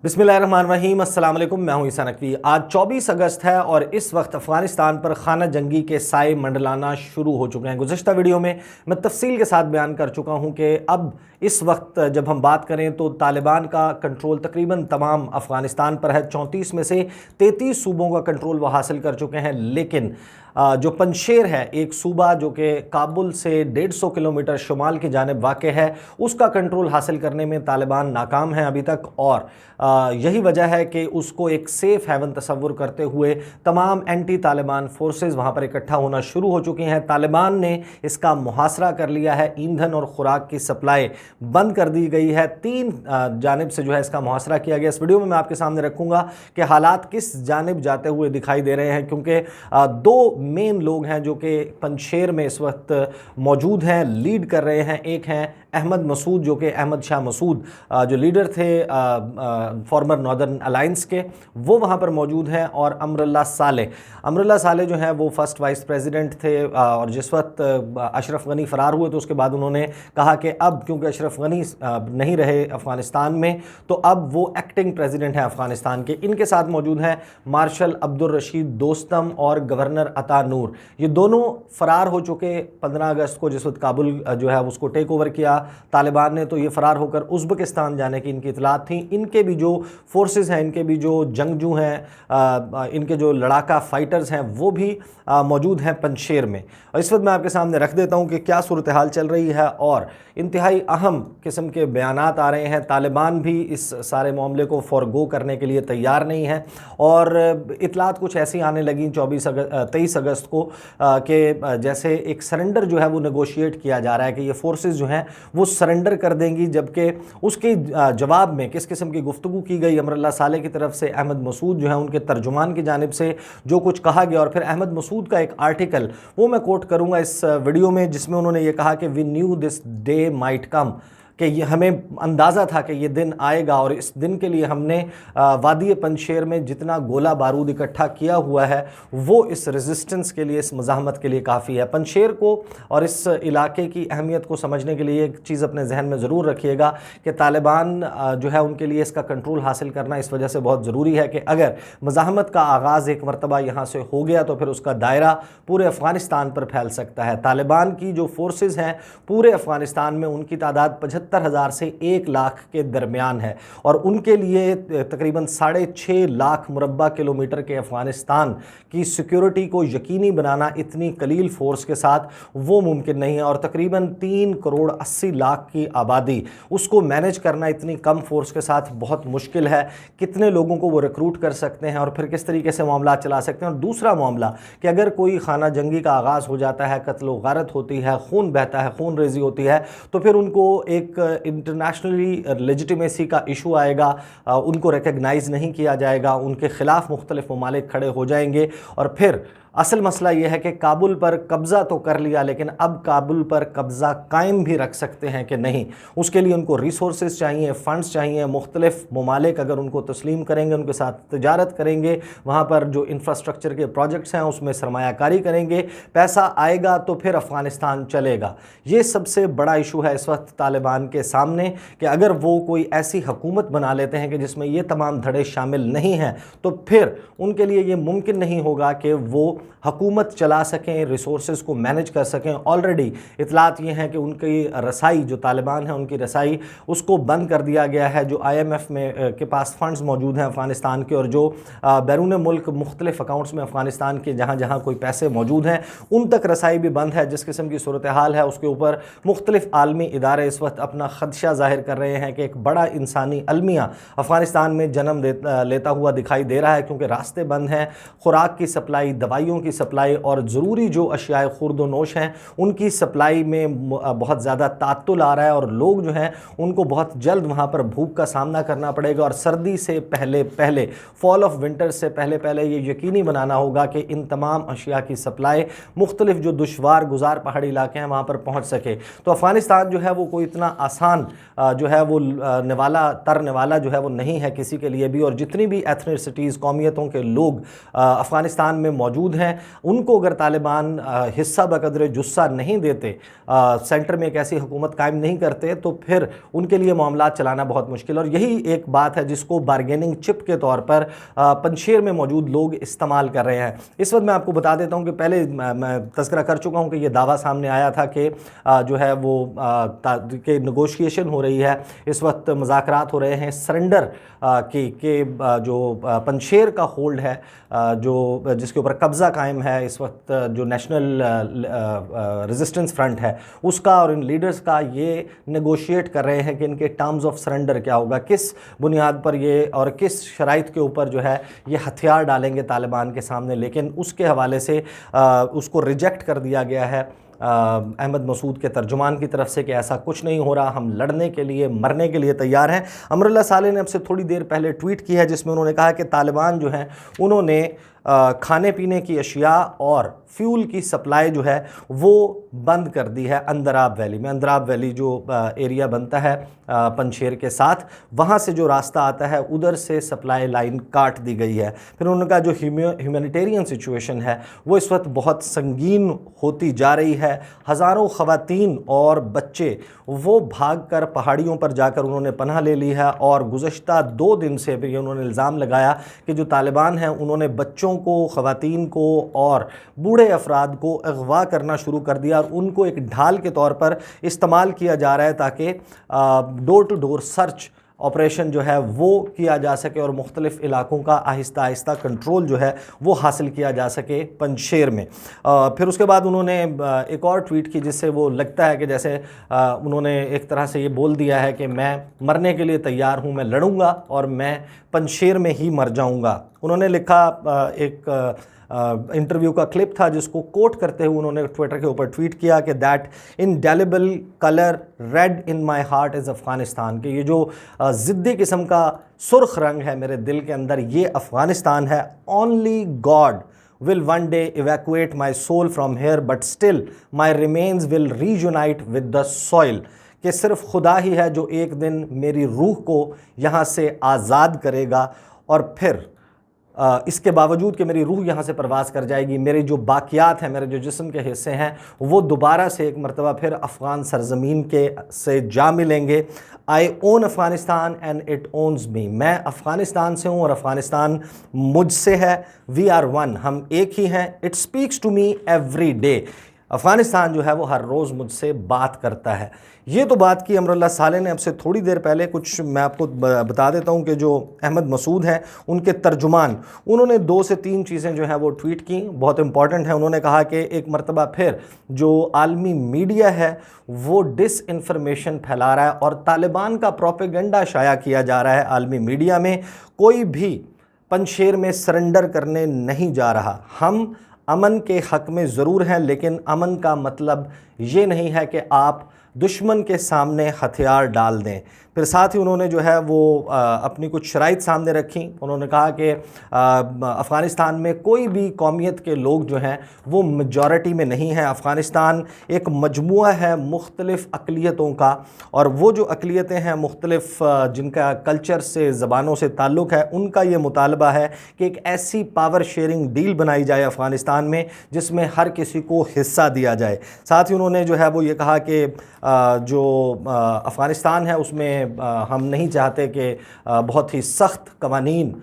बिस्मिल्लाहिर्रहमानिर्रहीम, अस्सलाम वालेकुम। मैं हूं ईसा नकवी। आज 24 अगस्त है और इस वक्त अफ़गानिस्तान पर खाना जंगी के साए मंडलाना शुरू हो चुके हैं। गुज़िश्ता वीडियो में मैं तफसील के साथ बयान कर चुका हूं कि अब इस वक्त जब हम बात करें तो तालिबान का कंट्रोल तकरीबन तमाम अफ़गानिस्तान पर है। 34 में से 33 सूबों का कंट्रोल वो हासिल कर चुके हैं, लेकिन जो पंशेर है, एक सूबा जो कि काबुल से 150 किलोमीटर शुमाल की जानिब वाक़ है, उसका कंट्रोल हासिल करने में तालिबान नाकाम है अभी तक। और यही वजह है कि उसको एक सेफ़ हेवन तस्वुर करते हुए तमाम एंटी तालिबान फोर्सेस वहाँ पर इकट्ठा होना शुरू हो चुकी हैं। तालिबान ने इसका मुहासरा कर लिया है, ईंधन और ख़ुराक की सप्लाई बंद कर दी गई है। 3 जानिब से जो है इसका मुहासरा किया गया। इस वीडियो में मैं आपके सामने रखूँगा कि हालात किस जानिब जाते हुए दिखाई दे रहे हैं, क्योंकि 2 मेन लोग हैं जो कि पंशेर में इस वक्त मौजूद हैं, लीड कर रहे हैं। एक हैं अहमद मसूद, जो कि अहमद शाह मसूद जो लीडर थे फॉर्मर नॉर्दर्न अलायंस के, वो वहाँ पर मौजूद हैं। और अमरुल्लाह साले जो हैं वो फर्स्ट वाइस प्रेसिडेंट थे। और जिस वक्त अशरफ गनी फ़रार हुए तो उसके बाद उन्होंने कहा कि अब क्योंकि अशरफ गनी नहीं रहे अफ़गानिस्तान में, तो अब वो एक्टिंग प्रेसिडेंट हैं अफ़गानिस्तान के। इनके साथ मौजूद हैं मार्शल अब्दुल रशीद दोस्तम और गवर्नर अता नूर। ये दोनों फ़रार हो चुके 15 अगस्त को, जिस वक्त काबुल जो है उसको टेक ओवर किया तालिबान ने, तो ये फ़रार होकर उज़्बेकिस्तान जाने की इनकी इतलात थी। इनके भी जो फोर्सेस हैं, इनके भी जो जंगजू हैं, इनके जो लड़ाका फ़ाइटर्स हैं, वो भी मौजूद हैं पंशेर में। और इस वक्त मैं आपके सामने रख देता हूँ कि क्या सूरत हाल चल रही है। और इंतहाई अहम किस्म के बयानात आ रहे हैं। तालिबान भी इस सारे मामले को फ़ॉरगो करने के लिए तैयार नहीं है। और इतलात कुछ ऐसी आने लगी 23 अगस्त को कि जैसे एक सरेंडर जो है वो नेगोशिएट किया जा रहा है कि ये फोर्सेस जो हैं वो सरेंडर कर देंगी, जबकि उसके जवाब में किस किस्म की गुफ्तगू की गई अमरुल्लाह साले की तरफ से, अहमद मसूद जो है उनके तर्जुमान की जानिब से जो कुछ कहा गया। और फिर अहमद मसूद का एक आर्टिकल वो मैं कोट करूँगा इस वीडियो में, जिसमें उन्होंने ये कहा कि we knew this day might come, कि ये हमें अंदाज़ा था कि ये दिन आएगा और इस दिन के लिए हमने वादी पंशेर में जितना गोला बारूद इकट्ठा किया हुआ है वो इस रेजिस्टेंस के लिए, इस मज़ाहमत के लिए काफ़ी है। पंशेर को और इस इलाके की अहमियत को समझने के लिए एक चीज़ अपने जहन में ज़रूर रखिएगा कि तालिबान जो है उनके लिए इसका कंट्रोल हासिल करना इस वजह से बहुत ज़रूरी है कि अगर मज़ाहमत का आगाज़ एक मरतबा यहाँ से हो गया तो फिर उसका दायरा पूरे अफ़गानिस्तान पर फैल सकता है। तालिबान की जो फोर्सेस हैं पूरे अफ़गानिस्तान में, उनकी तादाद 75,000 से 1 लाख के दरमियान है। और उनके लिए तकरीबन 6.5 लाख मुरब्बा किलोमीटर के अफ़गानिस्तान की सिक्योरिटी को यकीनी बनाना इतनी कलील फ़ोर्स के साथ वो मुमकिन नहीं है। और तकरीबन 3 करोड़ 80 लाख की आबादी, उसको मैनेज करना इतनी कम फ़ोर्स के साथ बहुत मुश्किल है। कितने लोगों को वो रिक्रूट कर सकते हैं और फिर किस तरीके से मामला चला सकते हैं। और दूसरा मामला कि अगर कोई खाना जंगी का आगाज़ हो जाता है, कत्ल व गारत होती है, खून बहता है, खून रेजी होती है, तो फिर उनको एक इंटरनेशनली लेजिटिमेसी का इशू आएगा, उनको रिकग्नाइज़ नहीं किया जाएगा, उनके ख़िलाफ़ मुख्तलिफ ममालिक खड़े हो जाएंगे। और फिर असल मसला यह है कि काबुल पर कब्ज़ा तो कर लिया, लेकिन अब काबुल पर कब्ज़ा कायम भी रख सकते हैं कि नहीं, उसके लिए उनको रिसोर्सेज चाहिए, फ़ंड्स चाहिए। मुख्तलिफ ममालिक अगर उनको तस्लीम करेंगे, उनके साथ तिजारत करेंगे, वहाँ पर जो इंफ्रास्ट्रक्चर के प्रोजेक्ट्स हैं उसमें सरमायाकारी करेंगे, पैसा आएगा तो फिर अफ़गानिस्तान चलेगा। ये सबसे बड़ा इशू है इस वक्त तालिबान के सामने कि अगर वो कोई ऐसी हुकूमत बना लेते हैं कि जिसमें ये तमाम धड़े शामिल नहीं हैं, तो फिर उनके लिए ये मुमकिन नहीं होगा कि वो हुकूमत चला सकें, रिसोर्सेज को मैनेज कर सकें। ऑलरेडी इतलात ये हैं कि उनकी रसाई, जो तालिबान है उनकी रसाई, उसको बंद कर दिया गया है। जो IMF में के पास फ़ंड्स मौजूद हैं अफ़गानिस्तान के, और जो बैरून मुल्क मुख्तलिफ अकाउंट्स में अफ़गानिस्तान के जहाँ जहाँ कोई पैसे मौजूद हैं, उन तक रसाई भी बंद है। जिस किस्म की सूरत हाल है उसके ऊपर मुख्तलिफ आलमी इदारे इस वक्त अपना ख़दशा ज़ाहिर कर रहे हैं कि एक बड़ा इंसानी अलमिया अफ़गानिस्तान में जन्म लेता हुआ दिखाई दे रहा है, क्योंकि रास्ते बंद हैं, ख़ुराक की सप्लाई, दवाइयों की सप्लाई और ज़रूरी जो अशियाए खुर्द व नोश हैं उनकी सप्लाई में बहुत ज़्यादा तात्तुल आ रहा है। और लोग जो हैं उनको बहुत जल्द वहाँ पर भूख का सामना करना पड़ेगा। और सर्दी से पहले पहले, फॉल ऑफ विंटर से पहले पहले ये यकीनी बनाना होगा कि इन तमाम अशिया की सप्लाई मुख्तलिफ जो दुश्वार गुजार पहाड़ी इलाके हैं वहाँ पर पहुँच सके। तो अफ़गानिस्तान जो है वो कोई इतना आसान जो है वो तरने वाला जो है वो नहीं है किसी के लिए भी। और जितनी भी एथनिसिटीज़, कौमियतों के लोग अफ़गानिस्तान में मौजूद हैं, हैं उनको अगर तालिबान हिस्सा बकदर जुस्सा नहीं देते, सेंटर में एक ऐसी हुकूमत कायम नहीं करते, तो फिर उनके लिए मामला चलाना बहुत मुश्किल। और यही एक बात है जिसको बारगेनिंग चिप के तौर पर पंजशेर में मौजूद लोग इस्तेमाल कर रहे हैं। इस वक्त मैं आपको बता देता हूं कि पहले मैं तज़किरा कर चुका हूं कि यह दावा सामने आया था कि जो है वो कि नेगोशिएशन हो रही है, इस वक्त मुज़ाकरात हो रहे हैं सरेंडर के जो पंजशेर का होल्ड है, जो जिसके ऊपर कब्ज़ा कायम है इस वक्त, जो नेशनल रेजिस्टेंस फ्रंट है उसका और इन लीडर्स का, ये नेगोशिएट कर रहे हैं कि इनके टर्म्स ऑफ सरेंडर क्या होगा, किस बुनियाद पर ये और किस शराइत के ऊपर जो है ये हथियार डालेंगे तालिबान के सामने। लेकिन उसके हवाले से उसको रिजेक्ट कर दिया गया है अहमद मसूद के तर्जुमान की तरफ से कि ऐसा कुछ नहीं हो रहा, हम लड़ने के लिए मरने के लिए तैयार हैं। अमरुल्लाह सालेह ने अब से थोड़ी देर पहले ट्वीट की है जिसमें उन्होंने कहा कि तालिबान जो हैं उन्होंने खाने पीने की अशिया और फ्यूल की सप्लाई जो है वो बंद कर दी है अंदराब वैली में। अंदराब वैली जो एरिया बनता है पंजशेर के साथ, वहाँ से जो रास्ता आता है उधर से सप्लाई लाइन काट दी गई है। फिर उन्होंने कहा जो ह्यूमैनिटेरियन सिचुएशन है वो इस वक्त बहुत संगीन होती जा रही है। हज़ारों ख़वातीन और बच्चे वो भाग कर पहाड़ियों पर जाकर उन्होंने पनाह ले ली है। और गुज़श्ता 2 दिन से भी उन्होंने इल्ज़ाम लगाया कि जो तालिबान हैं उन्होंने बच्चों को, ख़वातीन को और बूढ़े अफराद को अगवा करना शुरू कर दिया और उनको एक ढाल के तौर पर इस्तेमाल किया जा रहा है ताकि door to door search operation जो है वो किया जा सके और मुख्तलिफ़ इलाकों का आहिस्ता आहिस्ता कंट्रोल जो है वो हासिल किया जा सके पंजशेर में। फिर उसके बाद उन्होंने एक और ट्वीट की जिससे वो लगता है कि जैसे उन्होंने एक तरह से ये बोल दिया है कि मैं मरने के लिए तैयार हूँ, मैं लड़ूंगा और मैं पंजशेर में ही मर जाऊँगा। उन्होंने लिखा एक इंटरव्यू का क्लिप था जिसको कोट करते हुए उन्होंने ट्विटर के ऊपर ट्वीट किया कि that indelible colour red in my heart is Afghanistan, कि ये जो ज़िद्दी किस्म का सुर्ख रंग है मेरे दिल के अंदर ये अफ़गानिस्तान है। Only God will one day evacuate my soul from here but still my remains will reunite with the soil, कि सिर्फ खुदा ही है जो एक दिन मेरी रूह को यहाँ से आज़ाद करेगा और फिर इसके बावजूद कि मेरी रूह यहाँ से परवाज़ कर जाएगी, मेरे जो बाकियात हैं, मेरे जो जिस्म के हिस्से हैं वो दोबारा से एक मरतबा फिर अफ़गान सरज़मीन के से जा मिलेंगे। I own Afghanistan and it owns me, मैं अफ़गानिस्तान से हूँ और अफ़गानिस्तान मुझसे है। वी आर वन, हम एक ही हैं। It speaks to me every day, Afghanistan जो है वो हर रोज़ मुझसे बात करता है। ये तो बात की अमरुल्लाह सालेह ने अब से थोड़ी देर पहले। कुछ मैं आपको बता देता हूँ कि जो अहमद मसूद हैं उनके तर्जुमान, उन्होंने 2 से 3 चीज़ें जो हैं वो ट्वीट की, बहुत इंपॉर्टेंट है। उन्होंने कहा कि एक मरतबा फिर जो आलमी मीडिया है वो डिसइंफॉर्मेशन फैला रहा है और तालिबान का प्रोपेगेंडा शाया किया जा रहा है आलमी मीडिया में। कोई भी पंजशेर में सरेंडर करने नहीं जा रहा, हम अमन के हक़ में ज़रूर हैं, लेकिन अमन का मतलब ये नहीं है कि आप दुश्मन के सामने हथियार डाल दें। फिर साथ ही उन्होंने जो है वो अपनी कुछ शराइत सामने रखी। उन्होंने कहा कि अफ़गानिस्तान में कोई भी कौमियत के लोग जो हैं वो मेजॉरिटी में नहीं हैं। अफ़गानिस्तान एक मजमुआ है मुख्तलिफ़ अक़लियतों का, और वो जो अक़लियतें हैं मुख्तलिफ़ जिनका कल्चर से, ज़बानों से ताल्लुक़ है, उनका ये मुतालबा है कि एक ऐसी पावर शेयरिंग डील बनाई जाए अफ़गानिस्तान में जिसमें हर किसी को हिस्सा दिया जाए। साथ ही उन्होंने जो है वो ये कहा कि जो अफ़गानिस्तान है उसमें हम नहीं चाहते कि बहुत ही सख्त कवानीन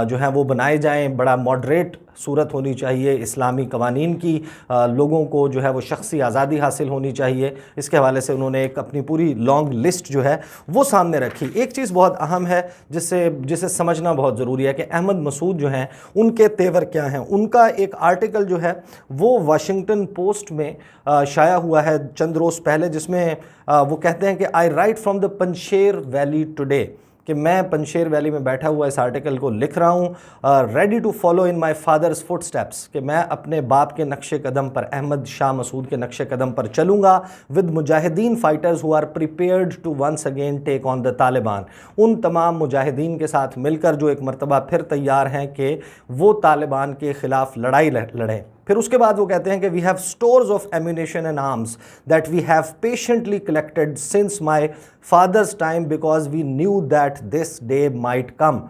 जो हैं वो बनाए जाएं, बड़ा मॉडरेट सूरत होनी चाहिए इस्लामी कवानीन की, लोगों को जो है वो शख्सी आज़ादी हासिल होनी चाहिए। इसके हवाले से उन्होंने एक अपनी पूरी लॉन्ग लिस्ट जो है वो सामने रखी। एक चीज़ बहुत अहम है जिसे समझना बहुत ज़रूरी है कि अहमद मसूद जो हैं उनके तेवर क्या हैं। उनका एक आर्टिकल जो है वो वाशिंगटन पोस्ट में शाया हुआ है चंद रोज़ पहले, जिसमें वो कहते हैं कि I write from the Panjshir valley today, कि मैं पंजशेर वैली में बैठा हुआ इस आर्टिकल को लिख रहा हूँ, ready to follow in my father's footsteps, कि मैं अपने बाप के नक्शे कदम पर, अहमद शाह मसूद के नक्शे कदम पर चलूँगा, with mujahideen fighters who are prepared to once again take on the Taliban, उन तमाम मुजाहिदीन के साथ मिलकर जो एक मरतबा फिर तैयार हैं कि वो तालिबान के ख़िलाफ़ लड़ाई लड़ें। फिर उसके बाद वो कहते हैं कि we have stores of ammunition and arms that we have patiently collected since my father's time because we knew that this day might come,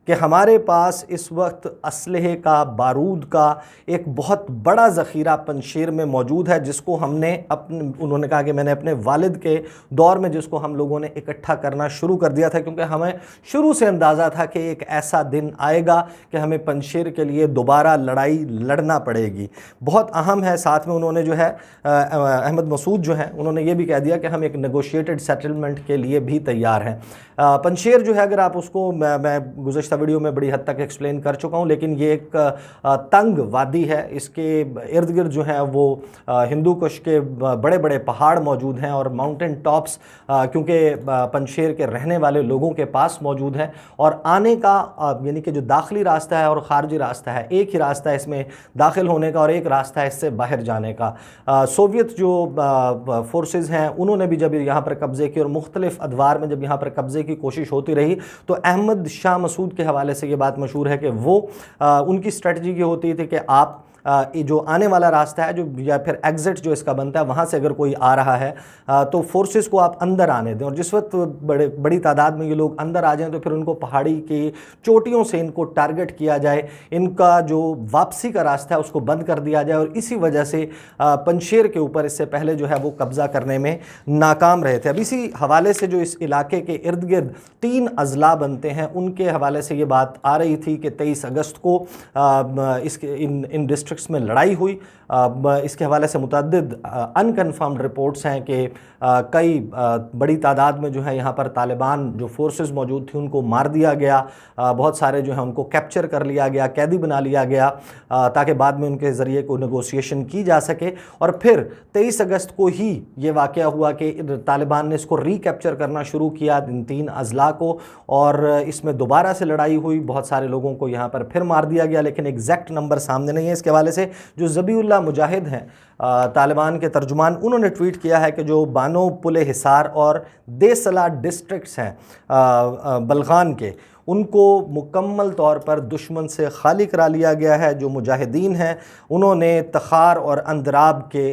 कि हमारे पास इस वक्त असलहे का, बारूद का एक बहुत बड़ा ज़ख़ीरा पंजशेर में मौजूद है, जिसको हमने उन्होंने कहा कि मैंने अपने वालिद के दौर में जिसको हम लोगों ने इकट्ठा करना शुरू कर दिया था, क्योंकि हमें शुरू से अंदाज़ा था कि एक ऐसा दिन आएगा कि हमें पंजशेर के लिए दोबारा लड़ाई लड़ना पड़ेगी। बहुत अहम है। साथ में उन्होंने जो है अहमद मसूद जो है उन्होंने ये भी कह दिया कि हम एक नेगोशिएटेड सेटलमेंट के लिए भी तैयार हैं। पंजशेर जो है, अगर आप उसको मैं गुज़श्ता वीडियो में बड़ी हद तक एक्सप्लेन कर चुका हूँ, लेकिन ये एक तंग वादी है। इसके इर्द गिर्द जो है वो हिंदू कुश के बड़े बड़े पहाड़ मौजूद हैं और माउंटेन टॉप्स क्योंकि पंजशेर के रहने वाले लोगों के पास मौजूद है। और आने का यानी कि जो दाखिली रास्ता है और ख़ारजी रास्ता है, एक ही रास्ता है इसमें दाखिल होने का और एक रास्ता है इससे बाहर जाने का। सोवियत जो फोर्सेस हैं उन्होंने भी जब यहाँ पर कब्ज़े की और मुख्तलिफ अदवार में जब यहाँ पर कब्ज़े की कोशिश होती रही, तो अहमद शाह मसूद के हवाले से ये बात मशहूर है कि वो उनकी स्ट्रेटजी ये होती थी कि आप जो आने वाला रास्ता है जो या फिर एग्ज़िट जो इसका बनता है वहाँ से अगर कोई आ रहा है तो फोर्सेस को आप अंदर आने दें, और जिस वक्त बड़ी तादाद में ये लोग अंदर आ जाएं तो फिर उनको पहाड़ी की चोटियों से इनको टारगेट किया जाए, इनका जो वापसी का रास्ता है उसको बंद कर दिया जाए। और इसी वजह से पंजशेर के ऊपर इससे पहले जो है वो कब्ज़ा करने में नाकाम रहे थे। अब इसी हवाले से जो इस इलाके के इर्द गिर्द 3 अज़ला बनते हैं, उनके हवाले से ये बात आ रही थी कि 23 अगस्त को इसके इन डिस्ट्रिक्ट में लड़ाई हुई। इसके हवाले से मुतअद्दिद अनकन्फर्म्ड रिपोर्ट्स हैं कि कई बड़ी तादाद में जो है यहाँ पर तालिबान जो फोर्सेस मौजूद थी उनको मार दिया गया, बहुत सारे जो है उनको कैप्चर कर लिया गया, कैदी बना लिया गया, ताकि बाद में उनके ज़रिए को नेगोशिएशन की जा सके। और फिर 23 अगस्त को ही ये वाक़या हुआ कि तालिबान ने इसको रिकैप्चर करना शुरू किया, इन 3 अज़ला को, और इसमें दोबारा से लड़ाई हुई, बहुत सारे लोगों को यहाँ पर फिर मार दिया गया, लेकिन एग्जैक्ट नंबर सामने नहीं है। इसके हवाले से जो ज़बीउल्लाह मुजाहिद हैं तालिबान के तर्जुमान, उन्होंने ट्वीट किया है कि जो बानो, पुले हिसार और देसला डिस्ट्रिक्ट्स हैं बलगान के, उनको मुकम्मल तौर पर दुश्मन से खाली करा लिया गया है। जो मुजाहिदीन हैं उन्होंने तखार और अंदराब के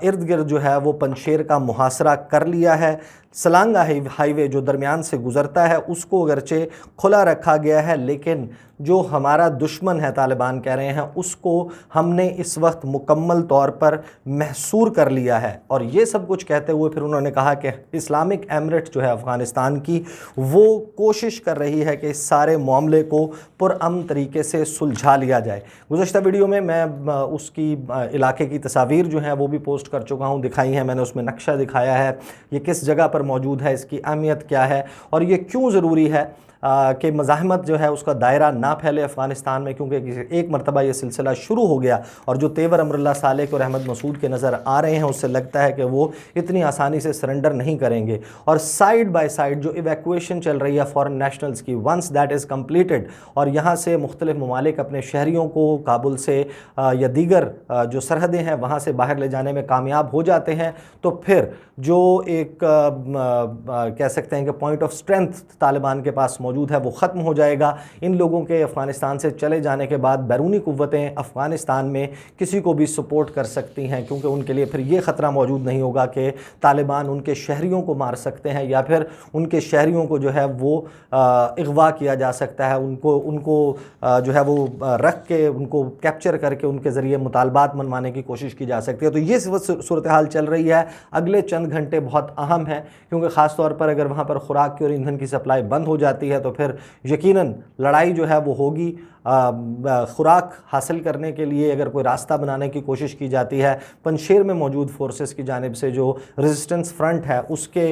इर्द गिर्द जो है वो पंजशेर का मुहासरा कर लिया है। सलांगा हाईवे जो दरमियान से गुज़रता है उसको अगरचे खुला रखा गया है, लेकिन जो हमारा दुश्मन है तालिबान कह रहे हैं उसको हमने इस वक्त मुकम्मल तौर पर महसूर कर लिया है। और ये सब कुछ कहते हुए फिर उन्होंने कहा कि इस्लामिक एमिरेट जो है अफ़गानिस्तान की, वो कोशिश कर रही है कि इस सारे मामले को पुरअमन तरीके से सुलझा लिया जाए। गुज़श्ता वीडियो में मैं उसकी इलाके की तस्वीर जो है वो भी पोस्ट कर चुका हूँ, दिखाई है मैंने, उसमें नक्शा दिखाया है ये किस जगह पर मौजूद है, इसकी अहमियत क्या है और ये क्यों ज़रूरी है कि मज़ाहमत जो है उसका दायरा ना फैले अफ़गानिस्तान में, क्योंकि एक मरतबा ये सिलसिला शुरू हो गया और जो तेवर अमरुल्लाह सालेक और अहमद मसूद के नज़र आ रहे हैं उससे लगता है कि वो इतनी आसानी से सरेंडर नहीं करेंगे। और साइड बाय साइड जो इवैक्यूएशन चल रही है फॉरेन नेशनल्स की, वंस दैट इज़ कम्प्लीटेड और यहाँ से मुख्तलिफ ममालिक अपने शहरियों को काबुल से या दीगर जो सरहदें हैं वहाँ से बाहर ले जाने में कामयाब हो जाते हैं, तो फिर जो एक कह सकते हैं कि पॉइंट ऑफ स्ट्रेंथ तालिबान के पास मौजूद है वो ख़त्म हो जाएगा। इन लोगों के अफ़गानिस्तान से चले जाने के बाद बैरूनी क़ुव्वतें अफ़गानिस्तान में किसी को भी सपोर्ट कर सकती हैं, क्योंकि उनके लिए फिर ये ख़तरा मौजूद नहीं होगा कि तालिबान उनके शहरियों को मार सकते हैं या फिर उनके शहरियों को जो है वो अगवा किया जा सकता है, उनको जो है वो रख के उनको कैप्चर करके उनके ज़रिए मुतालबात मनवाने की कोशिश की जा सकती है। तो ये सूरत हाल चल रही है। अगले चंद घंटे बहुत अहम हैं, क्योंकि ख़ास तौर पर अगर वहाँ पर ख़ुराक की और ईंधन की सप्लाई बंद हो जाती है तो फिर यकीनन लड़ाई जो है वो होगी। ख़ुराक हासिल करने के लिए अगर कोई रास्ता बनाने की कोशिश की जाती है पंजशेर में मौजूद फोर्सेस की जानिब से, जो रेजिस्टेंस फ्रंट है उसके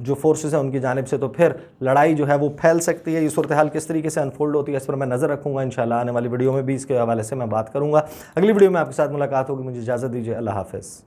जो फोर्सेस हैं उनकी जानिब से, तो फिर लड़ाई जो है वो फैल सकती है। ये सूरत हाल किस तरीके से अनफोल्ड होती है इस पर मैं नज़र रखूँगा। इंशाल्लाह आने वाली वीडियो में भी इसके हवाले से मैं बात करूँगा। अगली वीडियो में आपके साथ मुलाकात होगी। मुझे इजाज़त दीजिए। अल्लाह हाफ़िज़।